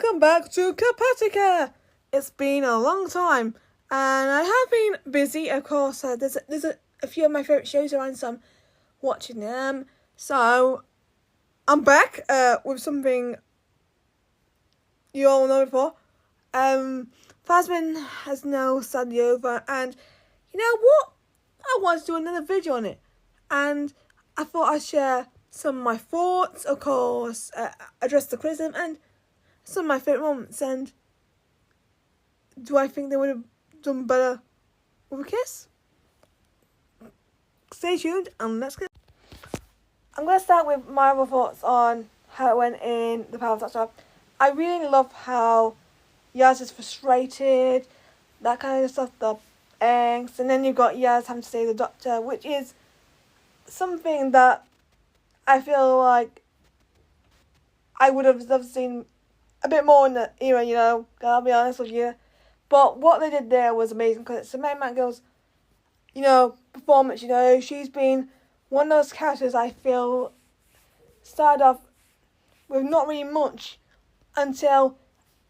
welcome back to Kapatica. It's been a long time, and I have been busy. Of course, there's a few of my favourite shows around, so I'm watching them. So I'm back with something you all know before. Thasmin has now sadly over, and you know what? I wanted to do another video on it, and I thought I'd share some of my thoughts, of course, address the criticism, and some of my favourite moments. And do I think they would have done better with a kiss? Stay tuned and let's get. I'm going to start with my other thoughts on how it went in The Power of Doctor. I really love how Yaz is frustrated, that kind of stuff, the angst, and then you've got Yaz having to save the Doctor, which is something that I feel like I would have loved seen a bit more in the era, you know, I'll be honest with you. But what they did there was amazing, because it's Samantha McGill's, you know, performance, you know. She's been one of those characters I feel started off with not really much until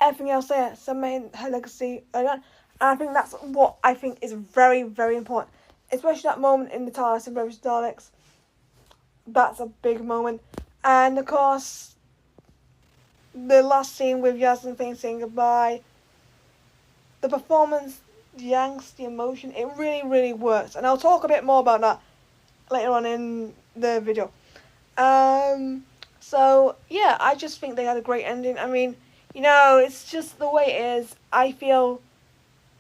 everything else there cemented her legacy early on. And I think that's what I think is very, very important. Especially that moment in the TARDIS in British Daleks. That's a big moment. And of course, the last scene with Yaz and Thane saying goodbye. The performance, the angst, the emotion, it really, really works. And I'll talk a bit more about that later on in the video. So, yeah, I just think they had a great ending. I mean, you know, it's just the way it is. I feel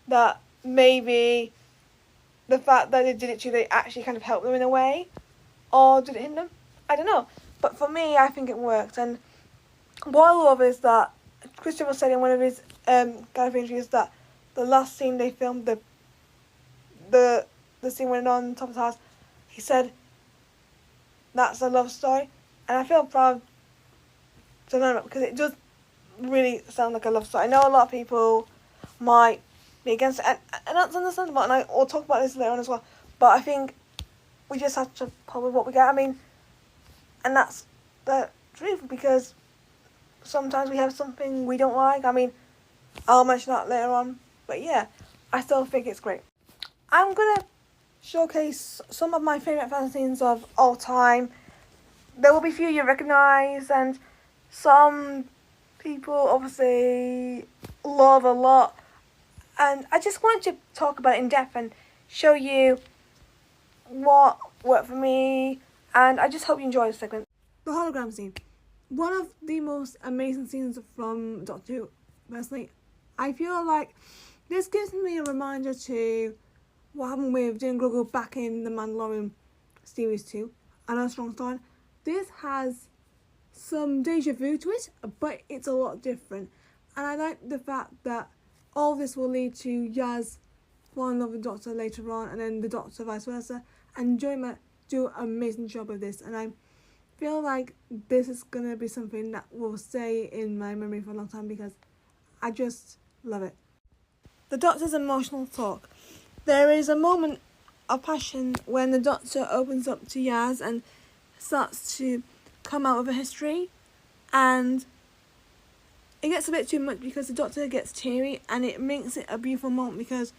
that maybe the fact that they did it to they actually kind of helped them in a way. Or did it hinder them? I don't know. But for me, I think it worked. And what I love is that Christopher said in one of his kind of interviews that the last scene they filmed, the scene when on top of the house, he said that's a love story, and I feel proud to learn it because it does really sound like a love story. I know a lot of people might be against it, and that's understandable, and I will talk about this later on as well. But I think we just have to pull with what we get. I mean, and that's the truth, because sometimes we have something we don't like. I mean, I'll mention that later on. But yeah, I still think it's great. I'm going to showcase some of my favourite fan scenes of all time. There will be a few you recognise, and some people obviously love a lot. And I just wanted to talk about it in depth and show you what worked for me. And I just hope you enjoy this segment. The hologram scene. One of the most amazing scenes from Doctor Who, personally. I feel like this gives me a reminder to what happened with Jane Grogu back in The Mandalorian Series 2. I know strong start. This has some deja vu to it, but it's a lot different. And I like the fact that all this will lead to Yaz falling in love with the Doctor later on, and then the Doctor vice versa. And Joy might do an amazing job of this. And I feel like this is going to be something that will stay in my memory for a long time, because I just love it. The Doctor's emotional talk. There is a moment of passion when the Doctor opens up to Yaz and starts to come out of a history, and it gets a bit too much because the Doctor gets teary, and it makes it a beautiful moment because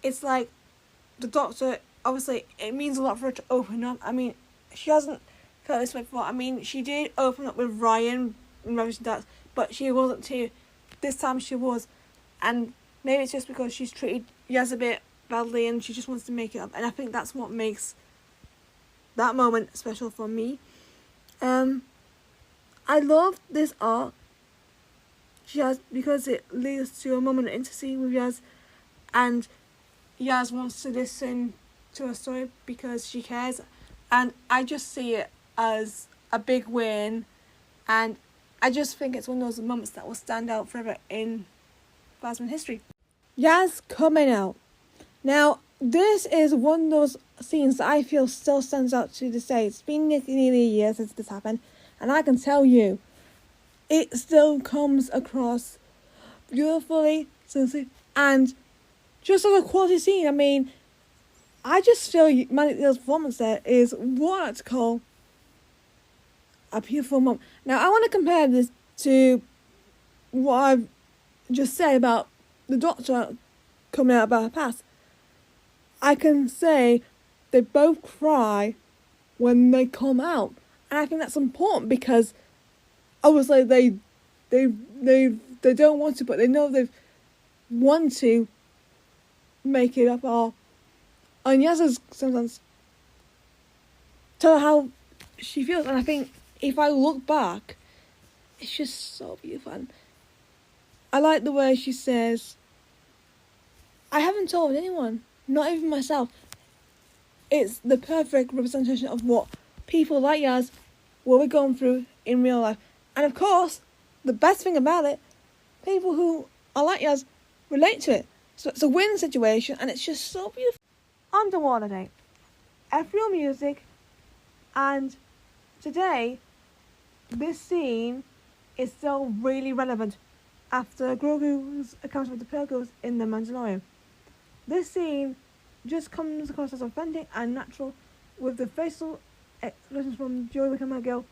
it's like the Doctor, obviously it means a lot for her to open up. I mean, she hasn't felt this way before. I mean, she did open up with Ryan in Revolution Dark, but she wasn't too. This time she was, and maybe it's just because she's treated Yaz a bit badly and she just wants to make it up. And I think that's what makes that moment special for me. I love this arc she has because it leads to a moment of intimacy with Yaz, and Yaz wants to listen to her story because she cares, and I just see it as a big win, and I just think it's one of those moments that will stand out forever in Thasmin history. Yaz coming out. Now, this is one of those scenes that I feel still stands out to this day. It's been nearly a year since this happened, and I can tell you, it still comes across beautifully, sincerely, and just as a quality scene. I mean, I just feel Manic Neil's performance there is what I'd call a beautiful moment. Now, I want to compare this to what I've just said about the Doctor coming out about her past, I can say they both cry when they come out. And I think that's important because obviously they don't want to, but they know they want to make it up. Or and Yaz sometimes tell her how she feels, and I think if I look back, it's just so beautiful. And I like the way she says, I haven't told anyone, not even myself. It's the perfect representation of what people like Yaz will be going through in real life. And of course, the best thing about it, people who are like Yaz relate to it. So it's a win situation, and it's just so beautiful. Underwater Day. Ethereal music, and today, this scene is still really relevant after Grogu's account of the Purgles in the Mandalorian. This scene just comes across as authentic and natural, with the facial expressions from Joey Wicker McGill,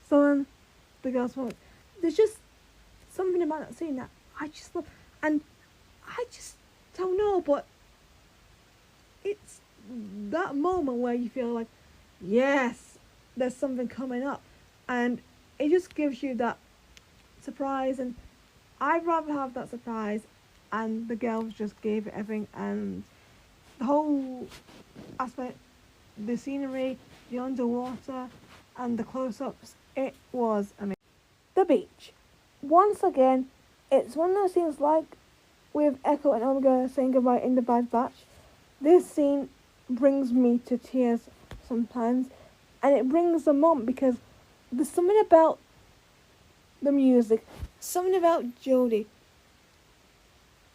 Sullen, the girls' moment. There's just something about that scene that I just love, and I just don't know, but it's that moment where you feel like, yes, there's something coming up, and it just gives you that surprise, and I'd rather have that surprise, and the girls just gave it everything, and the whole aspect, the scenery, the underwater, and the close-ups, it was amazing. The beach. Once again, it's one of those scenes like with Echo and Omega saying goodbye in the Bad Batch. This scene brings me to tears sometimes, and it brings them on because there's something about the music, something about Jodie,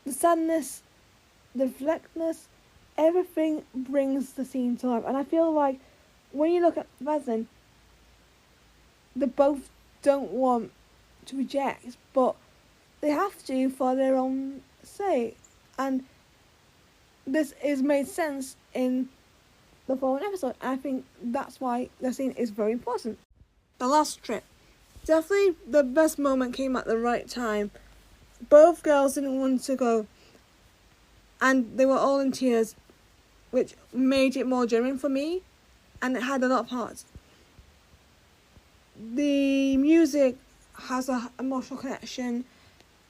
the sadness, the reflectness, everything brings the scene to life. And I feel like when you look at Thasmin, they both don't want to reject, but they have to for their own sake. And this is made sense in the following episode. I think that's why the scene is very important. The last trip. Definitely the best moment came at the right time. Both girls didn't want to go, and they were all in tears, which made it more genuine for me, and it had a lot of heart. The music has an emotional connection,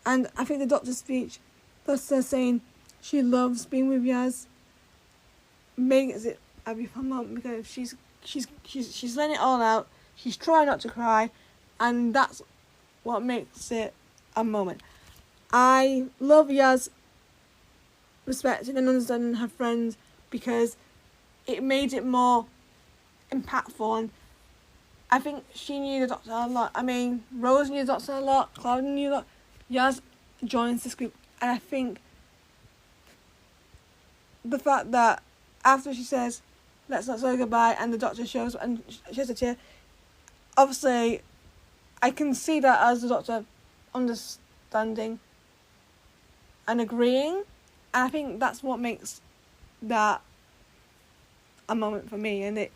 and I think the Doctor's speech, plus her saying she loves being with Yaz, makes it a beautiful moment because she's letting it all out. She's trying not to cry, and that's what makes it a moment. I love Yaz respecting and understanding her friends because it made it more impactful, and I think she knew the Doctor a lot. I mean, Rose knew the Doctor a lot, Claudia knew a lot. Yaz joins this group, and I think the fact that after she says, let's not say goodbye, and the Doctor shows and shows a tear, obviously I can see that as the Doctor understanding and agreeing, and I think that's what makes that a moment for me. And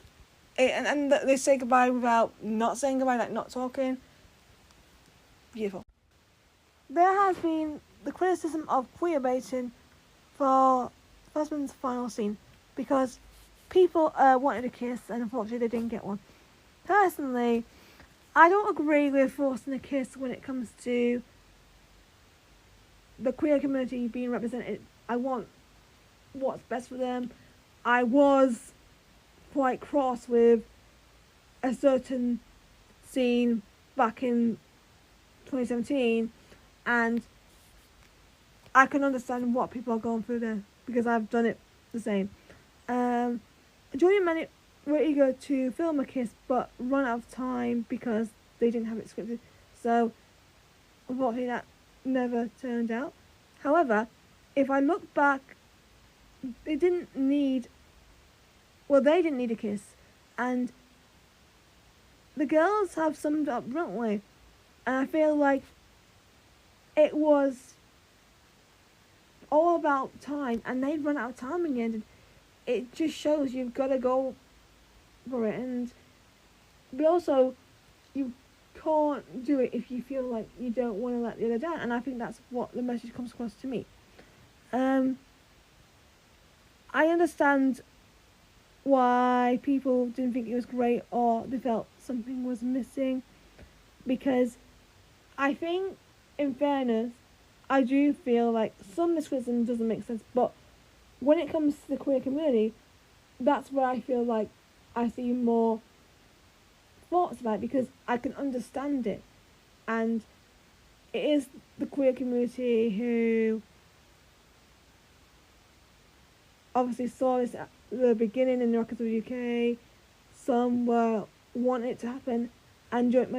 and they say goodbye without not saying goodbye, like not talking. Beautiful. There has been the criticism of queer baiting for Thasmin's final scene because people wanted a kiss and unfortunately they didn't get one. Personally, I don't agree with forcing a kiss when it comes to the queer community being represented. I want what's best for them. I was quite cross with a certain scene back in 2017, and I can understand what people are going through there because I've done it the same. Jordy and Manny were eager to film a kiss but run out of time because they didn't have it scripted, so unfortunately that never turned out. However, if I look back, they didn't need a kiss, and the girls have summed it up brilliantly, and I feel like it was all about time, and they'd run out of time in the end, and it just shows you've got to go for it. And but also, you've can't do it if you feel like you don't want to let the other down. And I think that's what the message comes across to me. I understand why people didn't think it was great or they felt something was missing, because I think, in fairness, I do feel like some criticism doesn't make sense, but when it comes to the queer community, that's where I feel like I see more thoughts about it, because I can understand it, and it is the queer community who obviously saw this at the beginning in the Rockets of the UK. Some were wanting it to happen, and Joint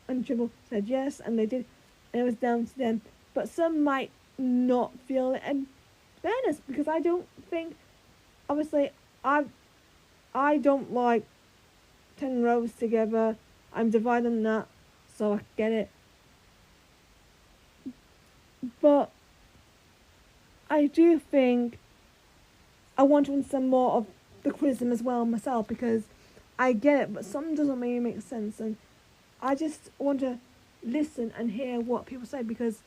and Tribble said yes, and they did, and it was down to them. But some might not feel it, and fairness, because I don't think, obviously, I don't like 10 rows together. I'm divided on that, so I get it. But I do think I want to understand more of the criticism as well myself, because I get it, but some doesn't really make sense, and I just want to listen and hear what people say, because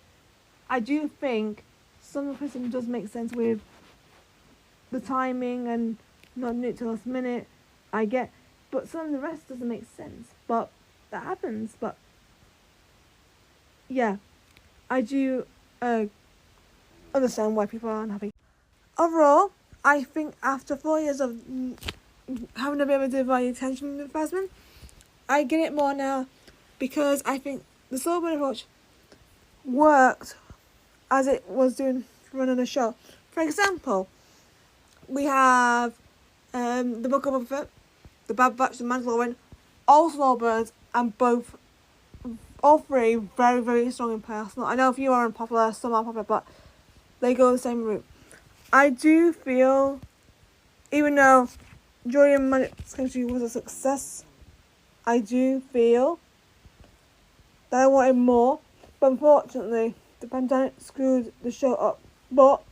I do think some of the criticism does make sense with the timing and not doing it till last minute. I get, but some of the rest doesn't make sense. But that happens. But yeah, I do understand why people are unhappy. Overall, I think after 4 years of having a bit of a divided attention with Thasmin, I get it more now, because I think the sober approach worked as it was doing running the show. For example, we have the Book of Boba Fett, the Bad Batch, the Mandalorian, all slow burns, and all three very, very strong in personal. I know a few are unpopular, some are popular, but they go the same route. I do feel, even though Joy and Manic's chemistry was a success, I do feel that I wanted more, but unfortunately, the pandemic screwed the show up. But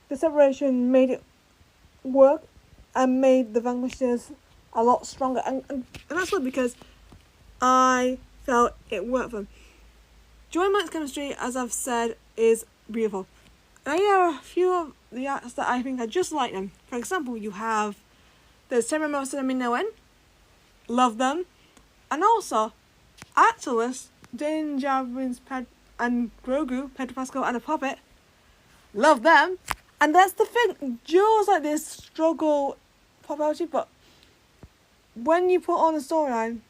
the separation made it work and made the Vanquishers a lot stronger, and that's good, because I felt it worked for them. Joy and Manic's chemistry, as I've said, is beautiful. And there are a few of the acts that I think are just like them. For example, you have the Sarah Moss and Minoan, love them, and also actorless Din Djarin's and Grogu, Pedro Pascal, and a puppet, love them. And that's the thing, duos like this struggle popularity, but when you put on a storyline,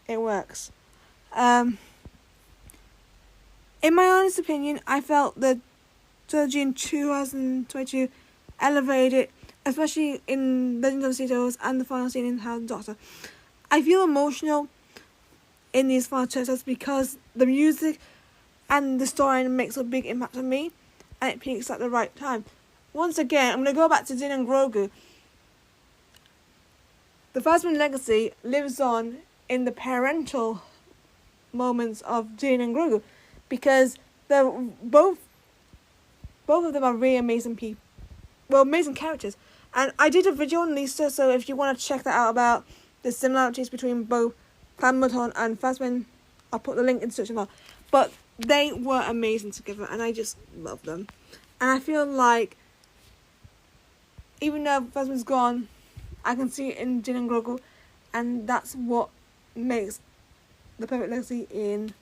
it works. In my honest opinion, I felt the trilogy in 2022 elevated, especially in Legend of the Cetos and the final scene in House of the Doctor. I feel emotional in these final chapters because the music and the story makes a big impact on me, and it peaks at the right time. Once again, I'm going to go back to Din and Grogu. The Thasmin legacy lives on in the parental moments of Din and Grogu, because they're both of them are really amazing people. Well, amazing characters. And I did a video on Lisa, so if you want to check that out about the similarities between both Clan Mudhorn and Thasmin, I'll put the link in the description below. But they were amazing together, and I just love them. And I feel like, even though Thasmin's gone, I can see it in Din and Grogu, and that's what makes the perfect legacy in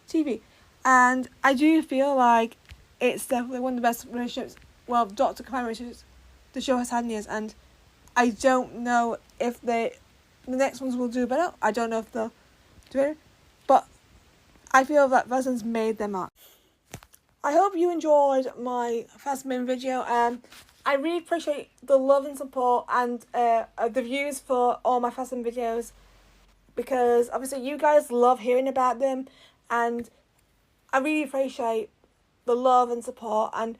TV. And I do feel like it's definitely one of the best relationships, well, Doctor-companion relationships the show has had in years, and I don't know if the next ones will do better. I don't know if they'll do it, but I feel that Thasmin's made them up. I hope you enjoyed my Thasmin video, and I really appreciate the love and support and the views for all my Thasmin videos, because obviously you guys love hearing about them, and I really appreciate the love and support. And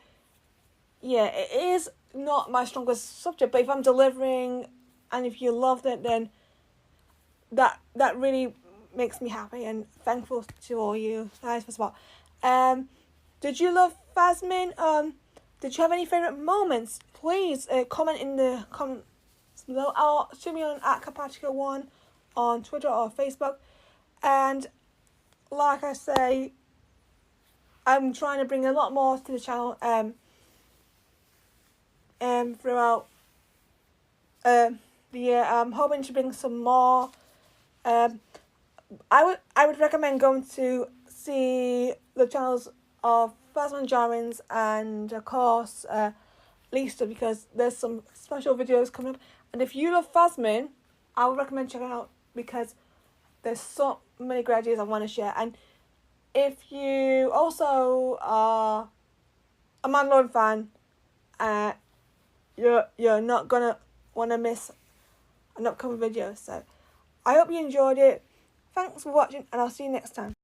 yeah, it is not my strongest subject, but if I'm delivering and if you loved it, then that really makes me happy and thankful to all you guys for support. Did you love Thasmin? Did you have any favourite moments? Please comment in the comments below. Or shoot me on @Carpatico1 on Twitter or Facebook. And like I say, I'm trying to bring a lot more to the channel throughout the year. I'm hoping to bring some more. I would recommend going to see the channels of Thasmin Jarins and of course Lisa, because there's some special videos coming up. And if you love Thasmin, I would recommend checking out because there's so many great ideas I want to share. And if you also are a Mandalorian fan, you're not gonna want to miss an upcoming video. So I hope you enjoyed it. Thanks for watching, and I'll see you next time.